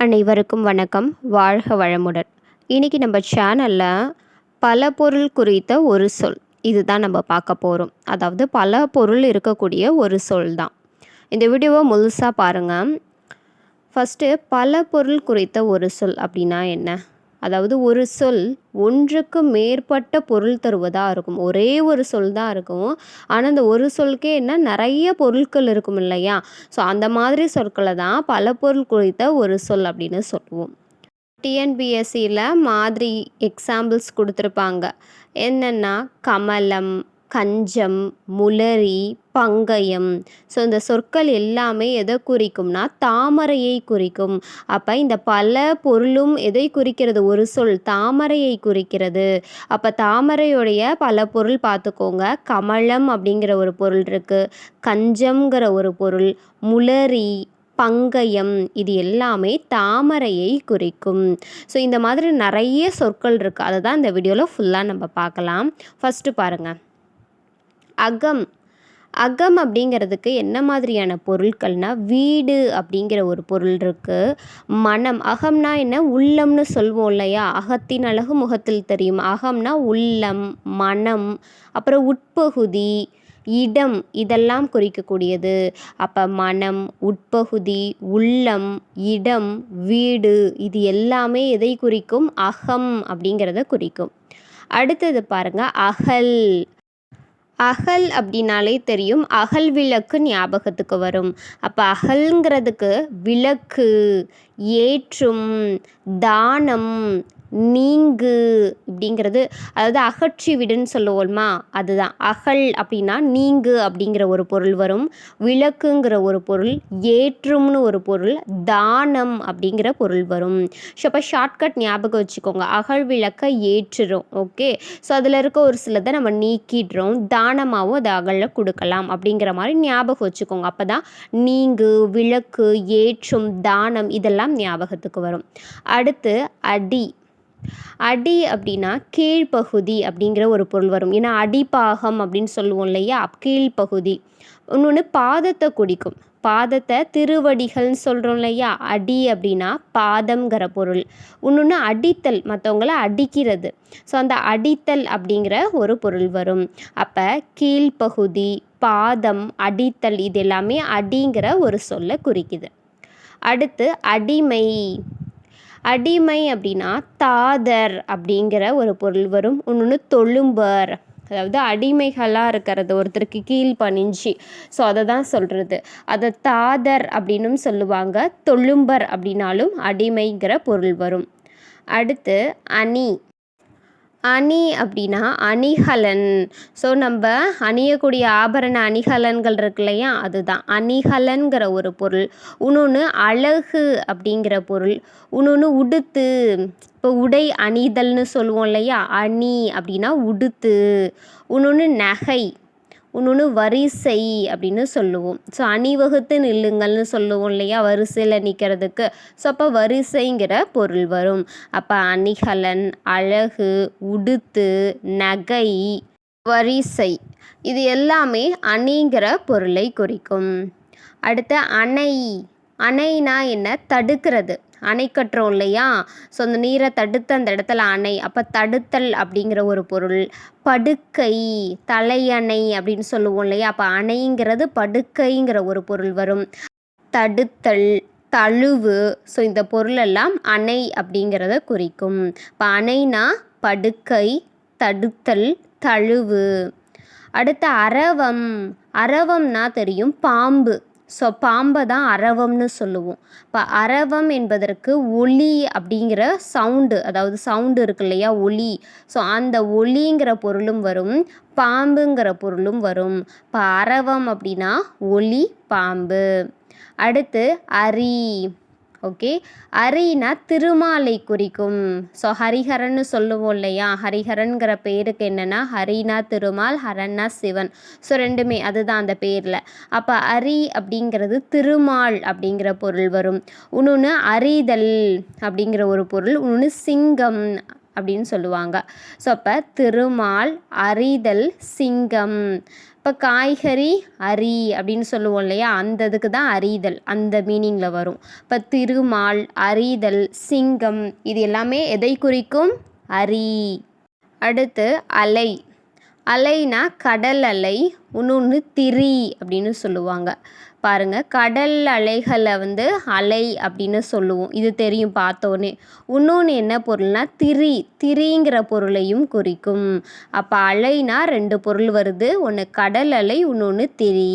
அனைவருக்கும் வணக்கம். வாழ்க வளமுடன். இன்னைக்கு நம்ம சேனல்ல பல பொருள் குறித்த ஒரு சொல் இதுதான் நம்ம பார்க்க போகிறோம். அதாவது பல பொருள் இருக்கக்கூடிய ஒரு சொல் தான். இந்த வீடியோவை முழுசாக பாருங்கள். ஃபஸ்ட்டு பல பொருள் குறித்த ஒரு சொல் அப்படின்னா என்ன? அதாவது ஒரு சொல் ஒன்றுக்கு மேற்பட்ட பொருள் தருவதாக இருக்கும். ஒரே ஒரு சொல் தான் இருக்கும். ஆனால் அந்த ஒரு சொல்லுக்கே என்ன நிறைய பொருட்கள் இருக்கும் இல்லையா? ஸோ அந்த மாதிரி சொற்களை தான் பல பொருள் குறித்த ஒரு சொல் அப்படின்னு சொல்லுவோம். டிஎன்பிஎஸ்சியில் மாதிரி எக்ஸாம்பிள்ஸ் கொடுத்துருப்பாங்க. என்னென்னா கமலம், கஞ்சம், முளரி, பங்கயம். ஸோ இந்த சொற்கள் எல்லாமே எதை குறிக்கும்னா தாமரையை குறிக்கும். அப்போ இந்த பல பொருளும் எதை குறிக்கிறது? ஒரு சொல் தாமரையை குறிக்கிறது. அப்போ தாமரையுடைய பல பொருள் பார்த்துக்கோங்க. கமலம் அப்படிங்கிற ஒரு பொருள் இருக்குது, கஞ்சம்ங்கிற ஒரு பொருள், முளரி, பங்கயம், இது எல்லாமே தாமரையை குறிக்கும். ஸோ இந்த மாதிரி நிறைய சொற்கள் இருக்குது. அதை தான் இந்த வீடியோவில் ஃபுல்லாக நம்ம பார்க்கலாம். ஃபஸ்ட்டு பாருங்கள், அகம். அகம் அப்படிங்கிறதுக்கு என்ன மாதிரியான பொருட்கள்னால் வீடு அப்படிங்கிற ஒரு பொருள் இருக்குது. மனம், அகம்னா என்ன? உள்ளம்னு சொல்வோம் இல்லையா? அகத்தின் அழகு முகத்தில் தெரியும். அகம்னா உள்ளம், மனம், அப்புறம் உட்பகுதி, இடம், இதெல்லாம் குறிக்கக்கூடியது. அப்போ மனம், உட்பகுதி, உள்ளம், இடம், வீடு, இது எல்லாமே எதை குறிக்கும்? அகம் அப்படிங்கிறத குறிக்கும். அடுத்தது பாருங்கள், அகல். அகல் அப்படின்னாலே தெரியும், அகல் விளக்கு ஞாபகத்துக்கு வரும். அப்போ அகல்ங்கிறதுக்கு விளக்கு, ஏற்றும், தானம், நீங்கு இப்படிங்கிறது, அதாவது அகற்றி விடுன்னு சொல்லுவோமா, அதுதான் அகல் அப்படின்னா நீங்கு அப்படிங்கிற ஒரு பொருள் வரும், விளக்குங்கிற ஒரு பொருள், ஏற்றும்னு ஒரு பொருள், தானம் அப்படிங்கிற பொருள் வரும். ஸோ அப்போ ஷார்ட்கட் ஞாபகம் வச்சுக்கோங்க, அகல் விளக்கை ஏற்றுறோம். ஓகே, ஸோ அதில் இருக்க ஒரு சிலதை நம்ம நீக்கிடுறோம், தானமாகவும் அதை அகலில் கொடுக்கலாம் அப்படிங்கிற மாதிரி ஞாபகம் வச்சுக்கோங்க. அப்போ தான் நீங்கு, விளக்கு, ஏற்றும், தானம் இதெல்லாம் ஞாபகத்துக்கு வரும். அடுத்து அடி. அடி அப்படின்னா கீழ்ப்பகுதி அப்படிங்கிற ஒரு பொருள் வரும். ஏன்னா அடிப்பாகம் அப்படின்னு சொல்லுவோம் இல்லையா? கீழ்ப்பகுதி. இன்னொன்று பாதத்தை குறிக்கும். பாதத்தை திருவடிகள்னு சொல்கிறோம் இல்லையா? அடி அப்படின்னா பாதம்ங்கிற பொருள். இன்னொன்று அடித்தல், மற்றவங்கள அடிக்கிறது. ஸோ அந்த அடித்தல் அப்படிங்கிற ஒரு பொருள் வரும். அப்போ கீழ்ப்பகுதி, பாதம், அடித்தல், இது எல்லாமே அடிங்கிற ஒரு சொல்லை குறிக்குது. அடுத்து அடிமை. அடிமை அப்படின்னா தாதர் அப்படிங்கிற ஒரு பொருள் வரும். இன்னொன்று தொழும்பர், அதாவது அடிமைகளாக இருக்கிறது, ஒருத்தருக்கு கீழ் பணிஞ்சு. ஸோ அதை தான் சொல்கிறது. அதை தாதர் அப்படின்னும் சொல்லுவாங்க, தொழும்பர் அப்படின்னாலும் அடிமைங்கிற பொருள் வரும். அடுத்து அணி. அணி அப்படின்னா அணிகலன். ஸோ நம்ம அணியக்கூடிய ஆபரண அணிகலன்கள் இருக்கு இல்லையா? அதுதான் அணிகலன்கிற ஒரு பொருள். இன்னொன்று அழகு அப்படிங்கிற பொருள். இன்னொன்று உடுத்து. இப்போ உடை அணிதல்னு சொல்லுவோம் இல்லையா? அணி அப்படின்னா உடுத்து. இன்னொன்று நகை. இன்னொன்று வரிசை அப்படின்னு சொல்லுவோம். ஸோ அணிவகுத்து நில்லுங்கள்னு சொல்லுவோம் இல்லையா? வரிசையில் நிற்கிறதுக்கு. ஸோ அப்போ வரிசைங்கிற பொருள் வரும். அப்போ அணிகலன், அழகு, உடுத்து, நகை, வரிசை, இது எல்லாமே அணிங்கிற பொருளை குறிக்கும். அடுத்து அணை. அணைனா என்ன? தடுக்கிறது. அணை கட்டுறோம் இல்லையா? ஸோ அந்த நீரை தடுத்து அந்த இடத்துல அணை, அப்போ தடுத்தல் அப்படிங்கிற ஒரு பொருள். படுக்கை, தலையணை அப்படின்னு சொல்லுவோம் இல்லையா? அப்போ அணைங்கிறது படுக்கைங்கிற ஒரு பொருள் வரும். தடுத்தல், தழுவு, ஸோ இந்த பொருளெல்லாம் அணை அப்படிங்கிறத குறிக்கும். இப்போ அணைனா படுக்கை, தடுத்தல், தழுவு. அடுத்து அரவம். அரவம்னா தெரியும், பாம்பு. ஸோ பாம்பை தான் அரவம்னு சொல்லுவோம். இப்போ அரவம் என்பதற்கு ஒலி அப்படிங்கிற சவுண்டு, அதாவது சவுண்டு இருக்கு இல்லையா? ஒலி. ஸோ அந்த ஒலிங்கிற பொருளும் வரும், பாம்புங்கிற பொருளும் வரும். இப்போ அரவம் அப்படின்னா ஒலி, பாம்பு. அடுத்து அரி. ஓகே, அரினா திருமாலை குறிக்கும். ஸோ ஹரிஹரன்னு சொல்லுவோம் இல்லையா? ஹரிஹரன்கிற பேருக்கு என்னென்னா ஹரினா திருமால், ஹரன்னா சிவன். ஸோ ரெண்டுமே அதுதான் அந்த பேரில். அப்போ அரி அப்படிங்கிறது திருமால் அப்படிங்கிற பொருள் வரும். இன்னொன்று அறிதல் அப்படிங்கிற ஒரு பொருள். இன்னொன்று சிங்கம் அப்படின்னு சொல்லுவாங்க. ஸோ அப்போ திருமால், அறிதல், சிங்கம். இப்போ காய்கறி அரி அப்படின்னு சொல்லுவோம் இல்லையா, அந்த இதுக்கு தான் அறிதல், அந்த மீனிங்கில் வரும். இப்போ திருமால், அறிதல், சிங்கம், இது எல்லாமே எதை குறிக்கும்? அரி. அடுத்து அலை. அலைனா கடல் அலை, இன்னொன்று திரி அப்படின்னு சொல்லுவாங்க. பாருங்க, கடல் அலைகளை அலை அப்படின்னு சொல்லுவோம், இது தெரியும் பார்த்தோன்னே. இன்னொன்று என்ன பொருள்னா திரி, திரிங்கிற பொருளையும் குறிக்கும். அப்போ அலைனா 2 பொருள் வருது, ஒன்று கடல் அலை, இன்னொன்று திரி.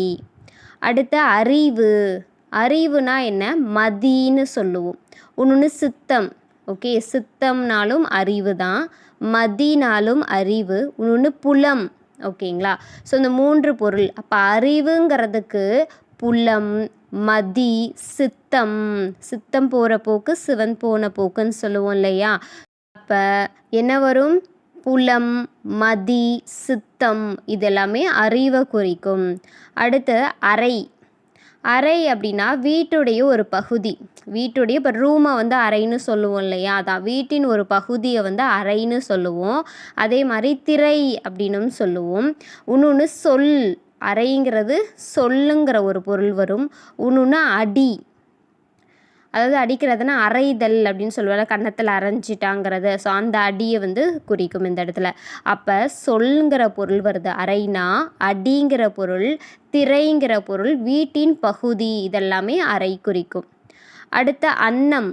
அடுத்து அறிவு. அறிவுனா என்ன? மதின்னு சொல்லுவோம். இன்னொன்று சித்தம். ஓகே, சித்தம்னாலும் அறிவு தான், மதினாலும் அறிவு, இன்னொன்று புலம். ஓகேங்களா? ஸோ இந்த 3 பொருள். அப்போ அறிவுங்கிறதுக்கு புலம், மதி, சித்தம். சித்தம் போகிற போக்கு சிவன் போன போக்குன்னு சொல்லுவோம் இல்லையா? அப்போ என்ன வரும்? புலம், மதி, சித்தம், இதெல்லாமே அறிவை குறிக்கும். அடுத்து அறை. அறை அப்படின்னா வீட்டுடைய ஒரு பகுதி. வீட்டுடைய இப்போ ரூமை அறைன்னு சொல்லுவோம் இல்லையா, அதான் வீட்டின் ஒரு பகுதியை அறைன்னு சொல்லுவோம். அதே மாதிரி திரை அப்படின்னும் சொல்லுவோம். இன்னொன்று சொல். அறைங்கிறது சொல்லுங்கிற ஒரு பொருள் வரும். இன்னொன்று அடி. அதாவது அடிக்கிறதுனா அறைதல் அப்படின்னு சொல்லுவாங்க, கன்னத்தில் அரைஞ்சிட்டாங்கிறது. ஸோ அந்த அடியை குறிக்கும் இந்த இடத்துல. அப்போ சொல்ங்கிற பொருள் வருது அறைனா, அடிங்கிற பொருள், திரைங்கிற பொருள், வீட்டின் பகுதி, இதெல்லாமே அறை குறிக்கும். அடுத்த அன்னம்.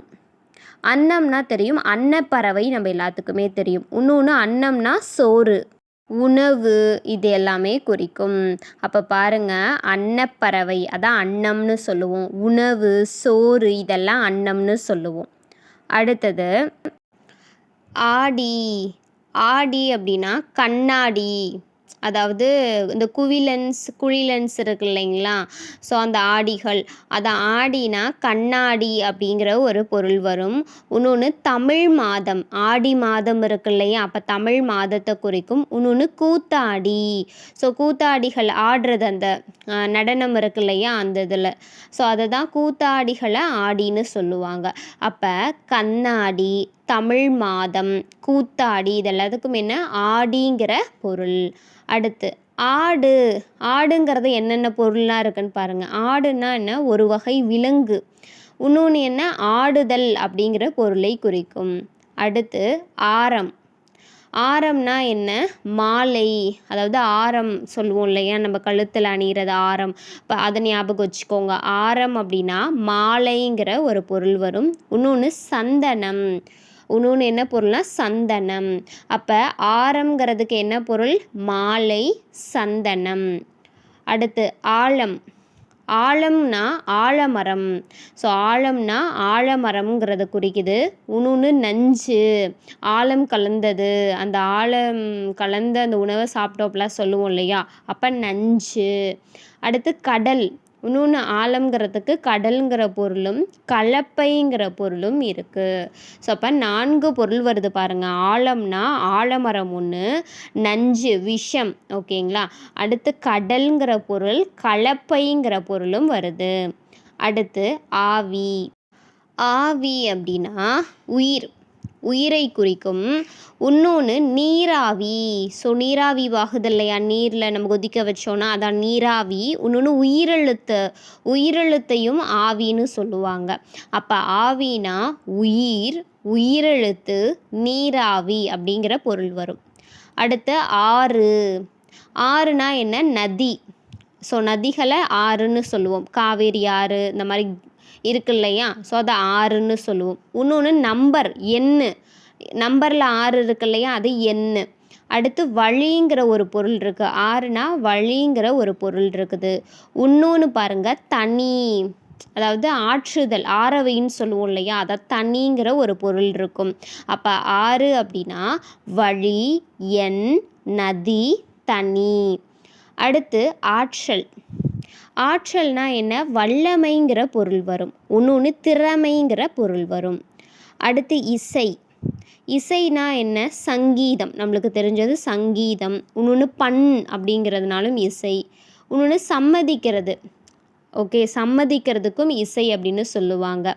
அன்னம்னா தெரியும், அன்னப்பறவை நம்ம எல்லாத்துக்குமே தெரியும். இன்னொன்று அன்னம்னா சோறு, உணவு, இது எல்லாமே குறிக்கும். அப்போ பாருங்கள், அன்னப்பறவை அதான் அன்னம்னு சொல்லுவோம். உணவு, சோறு, இதெல்லாம் அன்னம்னு சொல்லுவோம். அடுத்தது ஆடி. ஆடி அப்படின்னா கண்ணாடி. அதாவது இந்த குழிலென்ஸ் இருக்கு இல்லைங்களா, ஸோ அந்த ஆடிகள், அதான் ஆடினா கண்ணாடி அப்படிங்கிற ஒரு பொருள் வரும். இன்னொன்று தமிழ் மாதம். ஆடி மாதம் இருக்கு இல்லையா, அப்போ தமிழ் மாதத்தை குறிக்கும். இன்னொன்று கூத்தாடி. ஸோ கூத்தாடிகள் ஆடுறது, அந்த நடனம் இருக்கு இல்லையா, அந்த இதில். ஸோ அதை தான் கூத்தாடிகளை ஆடின்னு சொல்லுவாங்க. அப்போ கண்ணாடி, தமிழ் மாதம், கூத்தாடி, இதெல்லாத்துக்கும் என்ன? ஆடிங்கிற பொருள். அடுத்து ஆடு. ஆடுங்கிறது என்னென்ன பொருள்லாம் இருக்குன்னு பாருங்கள். ஆடுனா என்ன? ஒரு வகை விலங்கு. இன்னொன்று என்ன? ஆடுதல் அப்படிங்கிற பொருளை குறிக்கும். அடுத்து ஆரம். ஆரம்னா என்ன? மாலை. அதாவது ஆரம் சொல்லுவோம் இல்லையா, நம்ம கழுத்தில் அணிகிறது ஆரம். இப்போ அதை ஞாபகம் வச்சுக்கோங்க. ஆரம் அப்படின்னா மாலைங்கிற ஒரு பொருள் வரும். இன்னொன்று சந்தனம். இன்னொன்று என்ன பொருள்னா சந்தனம். அப்போ ஆரம்ங்கிறதுக்கு என்ன பொருள்? மாலை, சந்தனம். அடுத்து ஆலம். ஆலம்னா ஆலமரம். ஸோ ஆலம்னா ஆலமரம்ங்கிறத குறிக்குது. இன்னொன்று நஞ்சு, ஆலம் கலந்தது, அந்த ஆலம் கலந்த அந்த உணவை சாப்பிட்டோம்லாம் சொல்லுவோம் இல்லையா, அப்போ நஞ்சு. அடுத்து கடல். இன்னொன்று ஆலம்ங்கிறதுக்கு கடல்ங்கிற பொருளும் கலப்பைங்கிற பொருளும் இருக்குது. ஸோ அப்போ 4 பொருள் வருது பாருங்கள். ஆலம்னா ஆலமரம் ஒன்று, நஞ்சு விஷம், ஓகேங்களா. அடுத்து கடல்ங்கிற பொருள், கலப்பைங்கிற பொருளும் வருது. அடுத்து ஆவி. ஆவி அப்படின்னா உயிர், உயிரை குறிக்கும். இன்னொன்று நீராவி. ஸோ நீராவி வாகுது இல்லையா, நீரில் நம்ம கொதிக்க வச்சோன்னா அதான் நீராவி. இன்னொன்று உயிரெழுத்தையும் ஆவின்னு சொல்லுவாங்க. அப்போ ஆவினா உயிர், உயிரெழுத்து, நீராவி அப்படிங்கிற பொருள் வரும். அடுத்து ஆறு. ஆறுனா என்ன? நதி. ஸோ நதிகளை ஆறுன்னு சொல்லுவோம். காவேரி ஆறு இந்த மாதிரி இருக்கு இல்லையா, ஸோ அதை ஆறுன்னு சொல்லுவோம். இன்னொன்று நம்பர், எண்ணு. நம்பரில் 6 இருக்கு இல்லையா, அது எண்ணு. அடுத்து வழிங்கிற ஒரு பொருள் இருக்குது. ஆறுனா வழிங்கிற ஒரு பொருள் இருக்குது. இன்னொன்று பாருங்கள், தனி. அதாவது ஆற்றுதல், ஆறவைன்னு சொல்லுவோம் இல்லையா, அதை தனிங்கிற ஒரு பொருள் இருக்கும். அப்போ ஆறு அப்படின்னா வழி, எண், நதி, தனி. அடுத்து ஆற்றல். ஆற்றல்னா என்ன? வல்லமைங்கிற பொருள் வரும். இன்னொன்று திறமைங்கிற பொருள் வரும். அடுத்து இசை. இசைனா என்ன? சங்கீதம், நம்மளுக்கு தெரிஞ்சது சங்கீதம். இன்னொன்று பண் அப்படிங்கிறதுனாலும் இசை. இன்னொன்று சம்மதிக்கிறது. ஓகே, சம்மதிக்கிறதுக்கும் இசை அப்படின்னு சொல்லுவாங்க.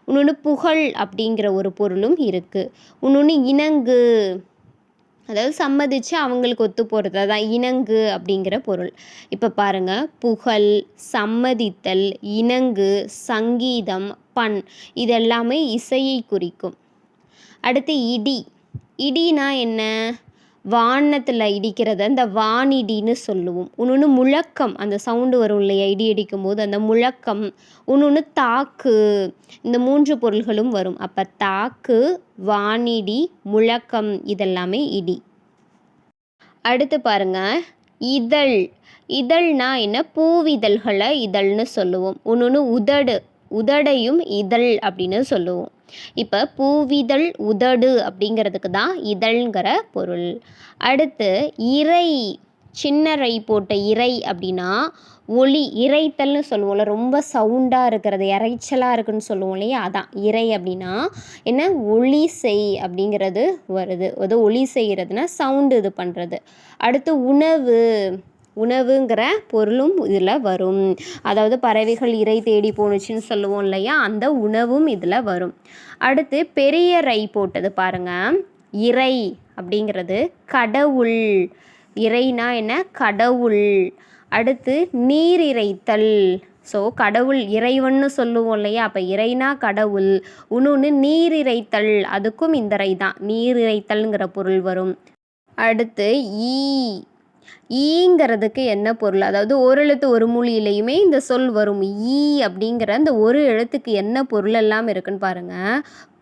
இன்னொன்று புகழ் அப்படிங்கிற ஒரு பொருளும் இருக்குது. இன்னொன்று இணங்கு. அதாவது சம்மதிச்சு அவங்களுக்கு ஒத்து போகிறது, அதான் இணங்கு அப்படிங்கிற பொருள். இப்போ பாருங்க, புகழ், சம்மதித்தல், இணங்கு, சங்கீதம், பண் இதெல்லாமே இசையை குறிக்கும். அடுத்து இடி. இடினா என்ன? வானத்தில் இடிக்கிறத இந்த வானிடின்னு சொல்லுவோம். இன்னொன்று முழக்கம், அந்த சவுண்டு வரும் இல்லையா இடி அடிக்கும் போது அந்த முழக்கம். இன்னொன்று தாக்கு. இந்த 3 பொருள்களும் வரும். அப்போ தாக்கு, வானிடி, முழக்கம் இதெல்லாமே இடி. அடுத்து பாருங்க, இதழ். இதழ்னா என்ன? பூவிதழ்களை இதழ்னு சொல்லுவோம். இன்னொன்று உதடு. உதடையும் இதழ் அப்படின்னு சொல்லுவோம். இப்போ பூவிதழ், உதடு அப்படிங்கிறதுக்கு தான் இதழ்ங்கிற பொருள். அடுத்து இறை. சின்ன ரை போட்ட இறை அப்படின்னா ஒலி, இறைத்தல்னு சொல்லுவோம்ல, ரொம்ப சவுண்டாக இருக்கிறது, இறைச்சலாக இருக்குன்னு சொல்லுவோம் இல்லையா, அதான் இறை அப்படின்னா என்ன? ஒலி செய் அப்படிங்கிறது வருது. அது ஒலி செய்கிறதுனா சவுண்டு இது பண்ணுறது. அடுத்து உணவு. உணவுங்கிற பொருளும் இதில் வரும். அதாவது பறவைகள் இறை தேடி போணுச்சுன்னு சொல்லுவோம் இல்லையா, அந்த உணவும் இதில் வரும். அடுத்து பெரிய ரை போட்டது பாருங்க, இறை அப்படிங்கிறது கடவுள். இறைனா என்ன? கடவுள். அடுத்து நீர் இறைத்தல். ஸோ கடவுள் இறைவன்னு சொல்லுவோம் இல்லையா, அப்போ இறைனா கடவுள். இன்னொன்று நீர் இறைத்தல், அதுக்கும் இந்த ரை தான், நீர் இறைத்தல்ங்கிற பொருள் வரும். அடுத்து ஈ. ஈங்கிறதுக்கு என்ன பொருள்? அதாவது ஒரு எழுத்து ஒரு மொழியிலையுமே இந்த சொல் வரும். ஈ அப்படிங்கிற அந்த ஒரு எழுத்துக்கு என்ன பொருள் எல்லாம் இருக்குன்னு பாருங்க.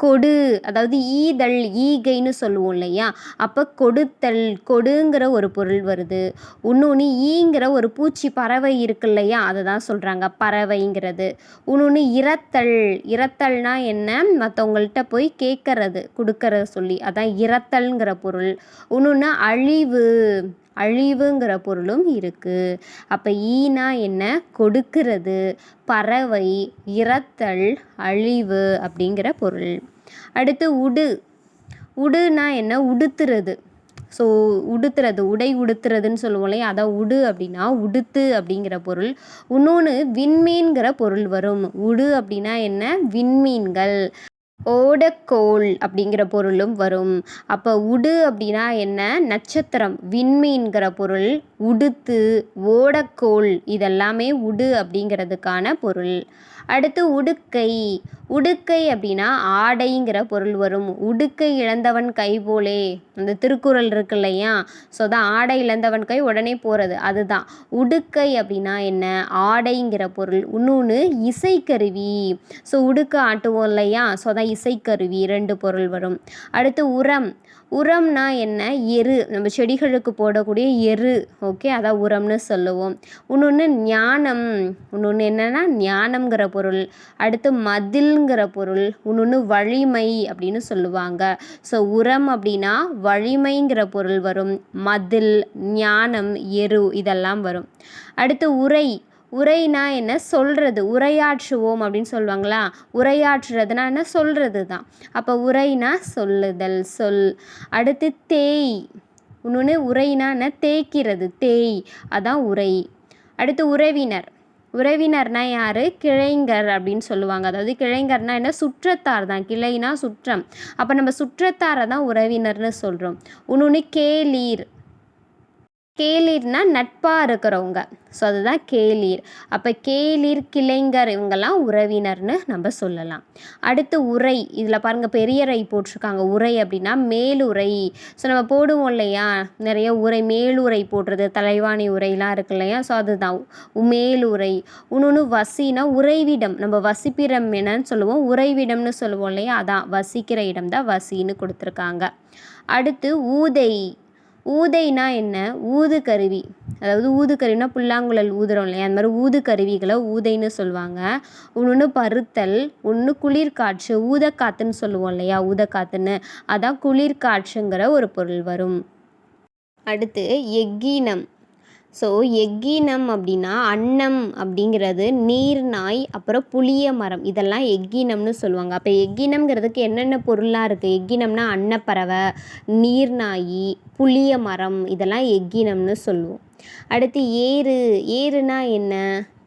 கொடு, அதாவது ஈதல், ஈகைன்னு சொல்லுவோம் இல்லையா, அப்போ கொடுத்தல், கொடுங்கிற ஒரு பொருள் வருது. இன்னொன்று ஈங்கிற ஒரு பூச்சி பறவை இருக்கு இல்லையா, அதை தான் சொல்கிறாங்க பறவைங்கிறது. இன்னொன்று இரத்தல். இரத்தல்னா என்ன? மற்றவங்கள்ட்ட போய் கேட்கறது, கொடுக்கற சொல்லி, அதான் இரத்தல்ங்கிற பொருள். இன்னொன்று அழிவு. அழிவுங்கிற பொருளும் இருக்குது. அப்போ ஈனா என்ன? கொடுக்கிறது, பறவை, இரத்தல், அழிவு அப்படிங்கிற பொருள். அடுத்து உடு. உடுனா என்ன? உடுத்துறது. ஸோ உடுத்துறது, உடை உடுத்துறதுன்னு சொல்லுவோம் இல்லையா, அதான் உடு அப்படின்னா உடுத்து அப்படிங்கிற பொருள். இன்னொன்று விண்மீன்கிற பொருள் வரும். உடு அப்படின்னா என்ன? விண்மீன்கள். ஓடக்கோள் அப்படிங்கிற பொருளும் வரும். அப்போ உடு அப்படின்னா என்ன? நட்சத்திரம், விண்மீன்கிற பொருள். உடுத்து, ஓடக்கோள் இதெல்லாமே உடு அப்படிங்கிறதுக்கான பொருள். அடுத்து உடுக்கை. உடுக்கை அப்படின்னா ஆடைங்கிற பொருள் வரும். உடுக்கை இழந்தவன் கை போலே, அந்த திருக்குறள் இருக்கு இல்லையா, ஸோ தான் ஆடை இழந்தவன் கை உடனே போகிறது, அதுதான் உடுக்கை அப்படின்னா என்ன? ஆடைங்கிற பொருள். இன்னொன்று இசைக்கருவி. ஸோ உடுக்க ஆட்டுவோம் இல்லையா, ஸோ தான் இசைக்கருவி, 2 பொருள் வரும். அடுத்து உரம். உரம்னா என்ன? எரு, நம்ம செடிகளுக்கு போடக்கூடிய எரு. ஓகே, அதான் உரம்னு சொல்லுவோம். இன்னொன்று ஞானம். இன்னொன்று என்னென்னா ஞானம்ங்கிற பொருள். அடுத்து மதில்ங்கிற பொருள். இன்னொன்று வலிமை அப்படின்னு சொல்லுவாங்க. ஸோ உரம் அப்படின்னா வலிமைங்கிற பொருள் வரும். மதில், ஞானம், எரு இதெல்லாம் வரும். அடுத்து உரை. உரைனா என்ன? சொல்கிறது, உரையாற்றுவோம் அப்படின்னு சொல்லுவாங்களா, உரையாற்றுறதுனா என்ன? சொல்கிறது தான். அப்போ உரைனா சொல்லுதல், சொல். அடுத்து தேய். இன்னொன்று உரைனா என்ன? தேய்க்கிறது, தேய், அதான் உரை. அடுத்து உறவினர். உறவினர்னா யார்? கிளைஞர் அப்படின்னு சொல்லுவாங்க. அதாவது கிளைஞர்னா என்ன? சுற்றத்தார் தான். கிளைனா சுற்றம். அப்போ நம்ம சுற்றத்தாரை தான் உறவினர்னு சொல்கிறோம். இன்னொன்று கேளீர். கேளீர்னா நட்பாக இருக்கிறவங்க, ஸோ அதுதான் கேளீர். அப்போ கேளீர், கிளைஞர் இவங்கெல்லாம் உறவினர்னு நம்ம சொல்லலாம். அடுத்து உரை. இதில் பாருங்கள் பெரிய ரை போட்டிருக்காங்க. உரை அப்படின்னா மேலுரை. ஸோ நம்ம போடுவோம் இல்லையா நிறைய உரை, மேலுரை போடுறது, தலைவாணி உரைலாம் இருக்கு இல்லையா, ஸோ அதுதான் மேலுரை. இன்னொன்று வசினா உறைவிடம், நம்ம வசிப்பிடம் என்னன்னு சொல்லுவோம், உறைவிடம்னு சொல்லுவோம் இல்லையா, அதான் வசிக்கிற இடம் தான் வசின்னு கொடுத்துருக்காங்க. அடுத்து ஊதை. ஊதைனா என்ன? ஊது கருவி. அதாவது ஊது கருவினா புல்லாங்குழல் ஊதுறோம் இல்லையா, அந்த மாதிரி ஊது கருவிகளை ஊதைன்னு சொல்லுவாங்க. இன்னொன்று பருத்தல். ஒன்று குளிர்காற்று, ஊதக்காற்றுன்னு சொல்லுவோம் இல்லையா, ஊதக்காற்றுன்னு, அதான் குளிர்காற்றுங்கிற ஒரு பொருள் வரும். அடுத்து எக்கீனம். ஸோ எக்கீனம் அப்படின்னா அன்னம் அப்படிங்கிறது, நீர்நாய், அப்புறம் புளிய மரம், இதெல்லாம் எக்கீனம்னு சொல்லுவாங்க. அப்போ எக்கீனம்ங்கிறதுக்கு என்னென்ன பொருளாக இருக்குது? எக்கீனம்னா அன்னப்பறவை, நீர்நாய், புளிய மரம் இதெல்லாம் எக்கீனம்னு சொல்லுவோம். அடுத்து ஏறு. ஏறுனா என்ன?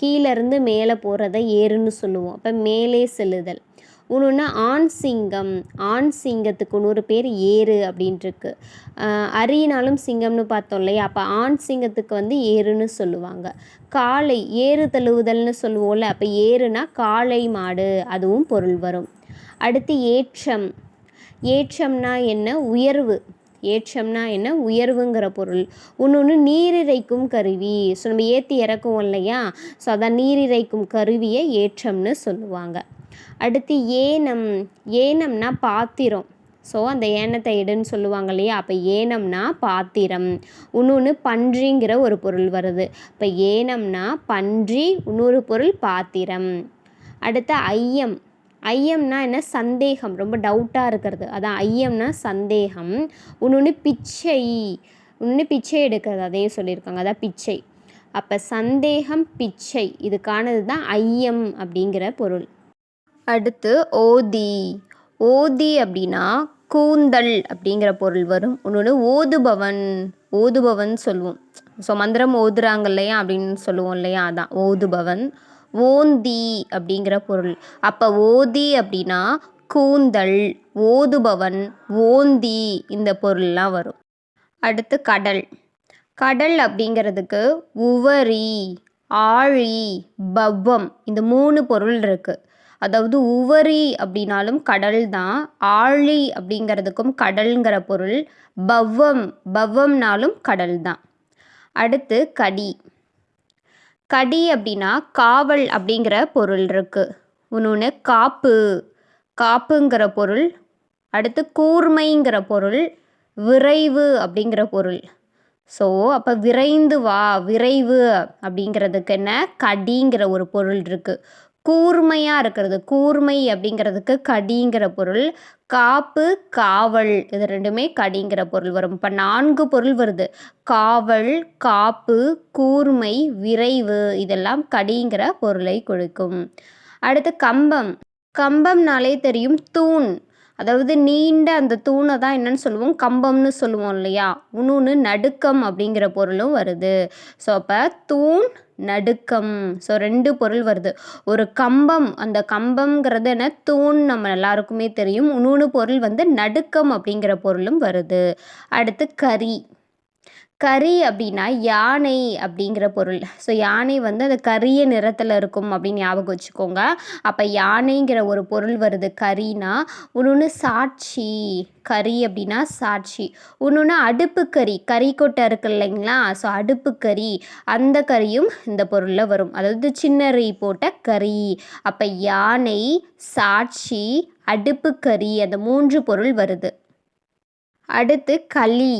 கீழேருந்து மேலே போகிறத ஏறுன்னு சொல்லுவோம். அப்போ மேலே செல்லுதல். இன்னொன்று ஆண் சிங்கம். ஆண் சிங்கத்துக்கு இன்னொரு பேர் ஏறு அப்படின்ட்டுருக்கு. அரினாலும் சிங்கம்னு பார்த்தோம் இல்லையா, அப்போ ஆண் சிங்கத்துக்கு வந்து ஏறுன்னு சொல்லுவாங்க. காளை, ஏறு தழுவுதல்னு சொல்லுவோம்ல, அப்போ ஏறுனா காளை மாடு, அதுவும் பொருள் வரும். அடுத்து ஏற்றம். ஏற்றம்னா என்ன? உயர்வு. ஏற்றம்னா என்ன? உயர்வுங்கிற பொருள். இன்னொன்று நீரிறைக்கும் கருவி. ஸோ நம்ம ஏற்றி இறக்குவோம் இல்லையா, ஸோ அதான் நீரிறைக்கும் கருவியை ஏற்றம்னு சொல்லுவாங்க. அடுத்து ஏனம். ஏனம்னா பாத்திரம். ஸோ அந்த ஏனத்தை எடுன்னு சொல்லுவாங்க இல்லையா, அப்போ ஏனம்னா பாத்திரம். இன்னொன்று பன்றிங்கிற ஒரு பொருள் வருது. இப்போ ஏனம்னா பன்றி, இன்னொரு பொருள் பாத்திரம். அடுத்து ஐயம். ஐயம்னா என்ன? சந்தேகம், ரொம்ப டவுட்டாக இருக்கிறது, அதான் ஐயம்னா சந்தேகம். இன்னொன்று பிச்சை. இன்னொன்று பிச்சை எடுக்கிறது, அதையும் சொல்லியிருக்காங்க, அதான் பிச்சை. அப்போ சந்தேகம், பிச்சை, இதுக்கானது தான் ஐயம் அப்படிங்கிற பொருள். அடுத்து ஓதி. ஓதி அப்படின்னா கூந்தல் அப்படிங்கிற பொருள் வரும். இன்னொன்று ஓதுபவன். ஓதுபவன் சொல்லுவோம், ஸோ மந்திரம் ஓதுறாங்க இல்லையா அப்படின்னு சொல்லுவோம் இல்லையா, அதான் ஓதுபவன். ஓந்தி அப்படிங்கிற பொருள். அப்போ ஓதி அப்படின்னா கூந்தல், ஓதுபவன், ஓந்தி, இந்த பொருள்லாம் வரும். அடுத்து கடல். கடல் அப்படிங்கிறதுக்கு உவரி, ஆழி, பவ்வம், இந்த 3 பொருள் இருக்குது. அதாவது உவரி அப்படின்னாலும் கடல் தான், ஆழி அப்படிங்கிறதுக்கும் கடல்ங்கிற பொருள், பவ்வம்னாலும் கடல் தான். அடுத்து கடி. கடி அப்படின்னா காவல் அப்படிங்கிற பொருள் இருக்குது. இன்னொன்று காப்பு, காப்புங்கிற பொருள். அடுத்து கூர்மைங்கிற பொருள், விரைவு அப்படிங்கிற பொருள். ஸோ அப்போ விரைந்து வா, விரைவு அப்படிங்கிறதுக்கு என்ன? கடிங்கிற ஒரு பொருள் இருக்குது. கூர்மையாக இருக்கிறது, கூர்மை அப்படிங்கிறதுக்கு கடிங்கிற பொருள். காப்பு, காவல், இது ரெண்டுமே கடிங்கிற பொருள் வரும். இப்போ 4 பொருள் வருது. காவல், காப்பு, கூர்மை, விரைவு, இதெல்லாம் கடிங்கிற பொருளை கொடுக்கும். அடுத்து கம்பம். கம்பம்னாலே தெரியும், தூண். அதாவது நீண்ட அந்த தூணை தான் என்னன்னு சொல்லுவோம்? கம்பம்னு சொல்லுவோம் இல்லையா. இன்னொன்று நடுக்கம் அப்படிங்கிற பொருளும் வருது. ஸோ அப்போ தூண், நடுக்கம், ஸோ 2 பொருள் வருது. ஒரு கம்பம், அந்த கம்பம்ங்கிறது என்ன? தூண், நம்ம எல்லாருக்குமே தெரியும். இன்னொன்று பொருள் வந்து நடுக்கம் அப்படிங்கிற பொருளும் வருது. அடுத்து கரி. கரி அப்படின்னா யானை அப்படிங்கிற பொருள். ஸோ யானை வந்து அது கரிய நிறத்தில் இருக்கும் அப்படின்னு ஞாபகம் வச்சுக்கோங்க. அப்போ யானைங்கிற ஒரு பொருள் வருது கரினா. இன்னொன்று சாட்சி. கரி அப்படின்னா சாட்சி. இன்னொன்று அடுப்புக்கறி, கறிக்கொட்டை இருக்கு இல்லைங்களா, ஸோ அடுப்புக்கறி, அந்த கறியும் இந்த பொருளில் வரும். அதாவது சின்னரி போட்ட கறி. அப்போ யானை, சாட்சி, அடுப்புக்கறி, அந்த 3 பொருள் வருது. அடுத்து களி.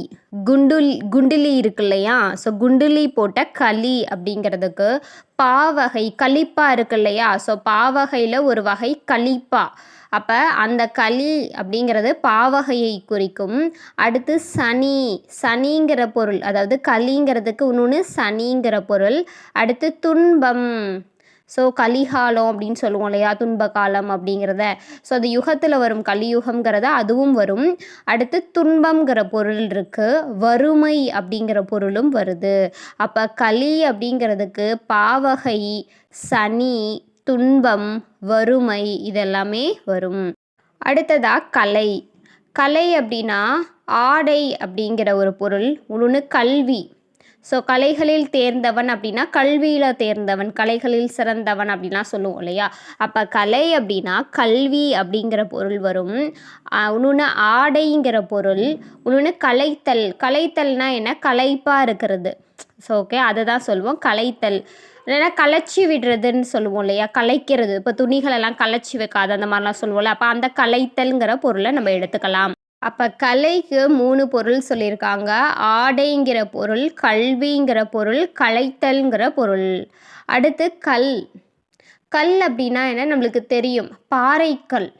குண்டிலி இருக்கு இல்லையா, ஸோ குண்டிலி போட்ட களி அப்படிங்கிறதுக்கு பாவகை, களிப்பா இருக்கு இல்லையா, ஸோ பாவகையில் ஒரு வகை களிப்பா. அப்போ அந்த களி அப்படிங்கிறது பாவகையை குறிக்கும். அடுத்து சனி. சனிங்கிற பொருள், அதாவது களிங்கிறதுக்கு இன்னொன்று சனிங்கிற பொருள். அடுத்து துன்பம். ஸோ கலிகாலம் அப்படின்னு சொல்லுவோம் இல்லையா, துன்ப காலம் அப்படிங்கிறத. ஸோ அது யுகத்தில் வரும், கலியுகம்ங்கிறத, அதுவும் வரும். அடுத்து துன்பம்ங்கிற பொருள் இருக்குது. வறுமை அப்படிங்கிற பொருளும் வருது. அப்போ களி அப்படிங்கிறதுக்கு பாவகை, சனி, துன்பம், வறுமை, இதெல்லாமே வரும். அடுத்ததாக கலை. கலை அப்படின்னா ஆடை அப்படிங்கிற ஒரு பொருள். இன்னொன்று கல்வி. ஸோ கலைகளில் தேர்ந்தவன் அப்படின்னா கல்வியில் தேர்ந்தவன், கலைகளில் சிறந்தவன் அப்படின்லாம் சொல்லுவோம் இல்லையா. அப்போ கலை அப்படின்னா கல்வி அப்படிங்கிற பொருள் வரும். இன்னொன்று ஆடைங்கிற பொருள். இன்னொன்று கலைத்தல். கலைத்தல்னா என்ன? களைப்பாக இருக்கிறது. ஸோ ஓகே, அதை தான் சொல்லுவோம் கலைத்தல். இல்லைன்னா கலைச்சி விடுறதுன்னு சொல்லுவோம் இல்லையா, கலைக்கிறது. இப்போ துணிகளெல்லாம் கலைச்சி வைக்காது, அந்த மாதிரிலாம் சொல்லுவோம்ல, அப்போ அந்த கலைத்தல்ங்கிற பொருளை நம்ம எடுத்துக்கலாம். அப்போ கலைக்கு 3 பொருள் சொல்லியிருக்காங்க. ஆடைங்கிற பொருள், கல்விங்கிற பொருள், கலைத்தல்ங்கிற பொருள். அடுத்து கல். கல் அப்படின்னா என்ன? நம்மளுக்கு தெரியும், பாறைக்கல்.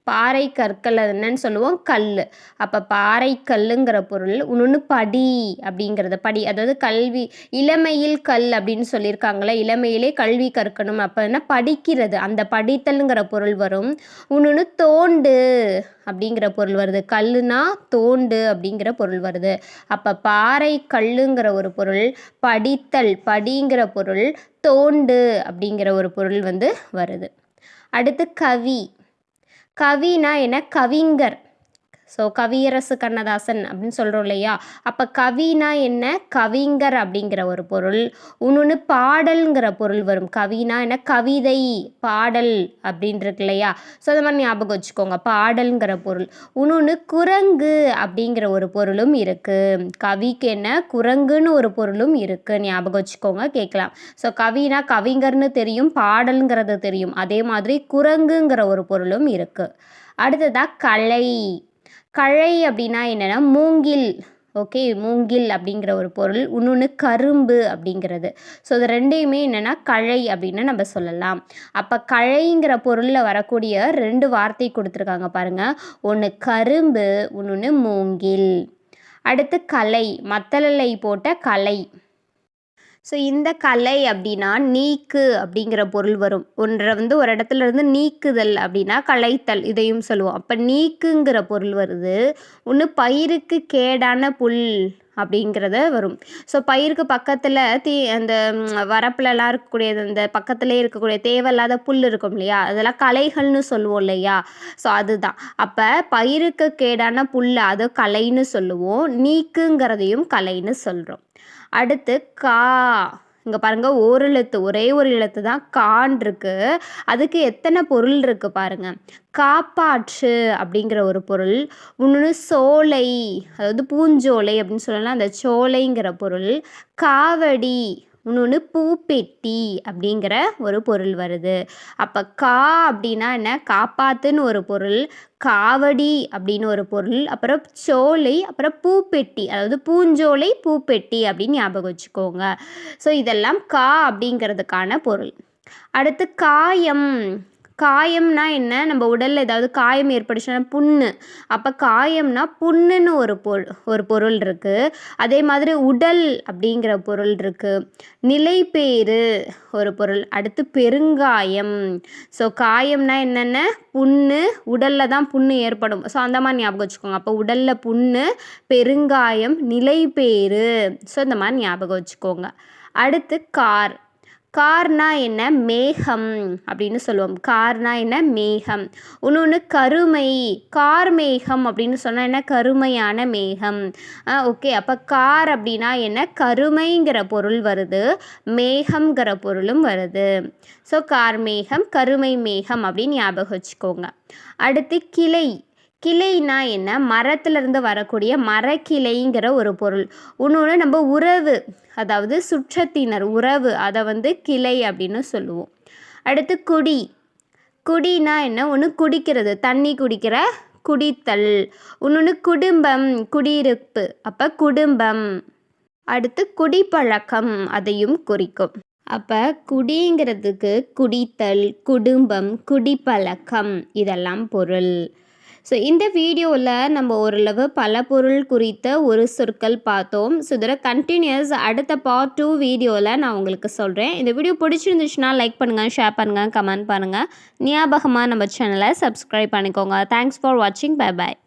பாறை கற்கள், அது என்னன்னு சொல்லுவோம்? கல். அப்போ பாறை கல்லுங்கிற பொருள். இன்னொன்று படி அப்படிங்கிறது, படி, அதாவது கல்வி. இளமையில் கல் அப்படின்னு சொல்லியிருக்காங்களே, இளமையிலே கல்வி கற்கணும், அப்போ என்ன? படிக்கிறது, அந்த படித்தல்ங்கிற பொருள் வரும். இன்னொன்று தோண்டு அப்படிங்கிற பொருள் வருது. கல்லுனா தோண்டு அப்படிங்கிற பொருள் வருது. அப்போ பாறை கல்லுங்கிற ஒரு பொருள், படித்தல், படிங்கிற பொருள், தோண்டு அப்படிங்கிற ஒரு பொருள் வந்து வருது. அடுத்து கவி. கவினா என்ன? கவிஞர். ஸோ கவியரசு கண்ணதாசன் அப்படின்னு சொல்கிறோம் இல்லையா? அப்போ கவினா என்ன? கவிஞர் அப்படிங்கிற ஒரு பொருள். இன்னொன்று பாடல்ங்கிற பொருள் வரும். கவினா என்ன? கவிதை, பாடல் அப்படின்னு இருக்கு இல்லையா? ஸோ அந்த மாதிரி ஞாபகம் வச்சுக்கோங்க. பாடல்ங்கிற பொருள். இன்னொன்று குரங்கு அப்படிங்கிற ஒரு பொருளும் இருக்குது. கவிக்கு என்ன? குரங்குன்னு ஒரு பொருளும் இருக்குது. ஞாபகம் வச்சுக்கோங்க, கேட்கலாம். ஸோ கவினா கவிஞர்னு தெரியும், பாடல்ங்கிறது தெரியும். அதே மாதிரி குரங்குங்கிற ஒரு பொருளும் இருக்குது. அடுத்ததாக கலை. கழை அப்படின்னா என்னென்னா மூங்கில். ஓகே, மூங்கில் அப்படிங்கிற ஒரு பொருள். இன்னொன்று கரும்பு அப்படிங்கிறது. ஸோ இது ரெண்டையுமே என்னென்னா கழை அப்படின்னு நம்ம சொல்லலாம். அப்போ கழைங்கிற பொருளில் வரக்கூடிய 2 வார்த்தை கொடுத்துருக்காங்க பாருங்கள். ஒன்று கரும்பு, இன்னொன்று மூங்கில். அடுத்து கலை, மத்தளை போட்ட கலை. ஸோ இந்த கலை அப்படின்னா நீக்கு அப்படிங்கிற பொருள் வரும். ஒன்றை ஒரு இடத்துல இருந்து நீக்குதல் அப்படின்னா களைத்தல், இதையும் சொல்லுவோம். அப்போ நீக்குங்கிற பொருள் வருது. ஒன்று பயிருக்கு கேடான புல் அப்படிங்கிறத வரும். ஸோ பயிருக்கு பக்கத்தில் அந்த வரப்புலலாம் இருக்கக்கூடியது, அந்த பக்கத்துலேயே இருக்கக்கூடிய தேவையில்லாத புல் இருக்கும் இல்லையா? அதெல்லாம் களைகள்னு சொல்லுவோம் இல்லையா? ஸோ அதுதான். அப்போ பயிருக்கு கேடான புல் அது களைன்னு சொல்லுவோம். நீக்குங்கிறதையும் களைன்னு சொல்கிறோம். அடுத்து கா. இங்கே பாருங்கள், ஓரெழுத்து, ஒரே ஒரு எழுத்து தான் கான் இருக்கு. அதுக்கு எத்தனை பொருள் இருக்குது பாருங்கள். காப்பாற்று அப்படிங்கிற ஒரு பொருள். இன்னொன்று சோலை, அதாவது பூஞ்சோலை அப்படின்னு சொல்லலாம், அந்த சோலைங்கிற பொருள். காவடி, இன்னொன்று பூப்பெட்டி அப்படிங்கிற ஒரு பொருள் வருது. அப்போ கா அப்படின்னா என்ன? காப்பாத்துன்னு ஒரு பொருள், காவடி அப்படின்னு ஒரு பொருள், அப்புறம் சோலை, அப்புறம் பூப்பெட்டி, அதாவது பூஞ்சோலை பூப்பெட்டி அப்படின்னு ஞாபகம் வச்சுக்கோங்க. ஸோ இதெல்லாம் கா அப்படிங்கிறதுக்கான பொருள். அடுத்து காயம். காயம்னா என்ன? நம்ம உடலில் ஏதாவது காயம் ஏற்பட்டுச்சுன்னா புண்ணு. அப்போ காயம்னா புண்ணுன்னு ஒரு பொருள் இருக்குது. அதே மாதிரி உடல் அப்படிங்கிற பொருள் இருக்குது. நிலைபேறு ஒரு பொருள். அடுத்து பெருங்காயம். ஸோ காயம்னா என்னென்ன? புண்ணு, உடலில் தான் புண்ணு ஏற்படும். ஸோ அந்த மாதிரி ஞாபகம் வச்சுக்கோங்க. அப்போ உடலில் புண்ணு, பெருங்காயம், நிலைபேறு. ஸோ இந்த மாதிரி ஞாபகம் வச்சுக்கோங்க. அடுத்து கார். கார்னா என்ன? மேகம் அப்படின்னு சொல்லுவோம். கார்னா என்ன? மேகம். இன்னொன்று கருமை. கார் மேகம் அப்படின்னு சொன்னால் என்ன? கருமையான மேகம். ஓகே, அப்போ கார் அப்படின்னா என்ன? கருமைங்கிற பொருள் வருது, மேகம்ங்கிற பொருளும் வருது. ஸோ கார் மேகம், கருமை மேகம் அப்படின்னு ஞாபகம் வச்சுக்கோங்க. அடுத்து கிளை. கிளைனா என்ன? மரத்துலேருந்து வரக்கூடிய மரக்கிளைங்கிற ஒரு பொருள். இன்னொன்று நம்ம உறவு, அதாவது சுற்றத்தினர் உறவு, அதை கிளை அப்படின்னு சொல்லுவோம். அடுத்து குடி. குடினா என்ன? ஒன்று குடிக்கிறது, தண்ணி குடிக்கிற குடித்தல். இன்னொன்று குடும்பம், குடியிருப்பு, அப்போ குடும்பம். அடுத்து குடிப்பழக்கம், அதையும் குறிக்கும். அப்போ குடிங்கிறதுக்கு குடித்தல், குடும்பம், குடிப்பழக்கம் இதெல்லாம் பொருள். ஸோ இந்த வீடியோவில் நம்ம ஓரளவு பல பொருள் குறித்த ஒரு சொற்கள் பார்த்தோம். ஸோ இதில் கண்டினியூஸ் அடுத்த பார்ட் 2 வீடியோவில் நான் உங்களுக்கு சொல்கிறேன். இந்த வீடியோ பிடிச்சிருந்துச்சுன்னா லைக் பண்ணுங்கள், ஷேர் பண்ணுங்கள், கமெண்ட் பண்ணுங்கள். ஞாபகமாக நம்ம சேனலை சப்ஸ்கிரைப் பண்ணிக்கோங்க. தேங்க்ஸ் ஃபார் வாட்சிங். Bye bye.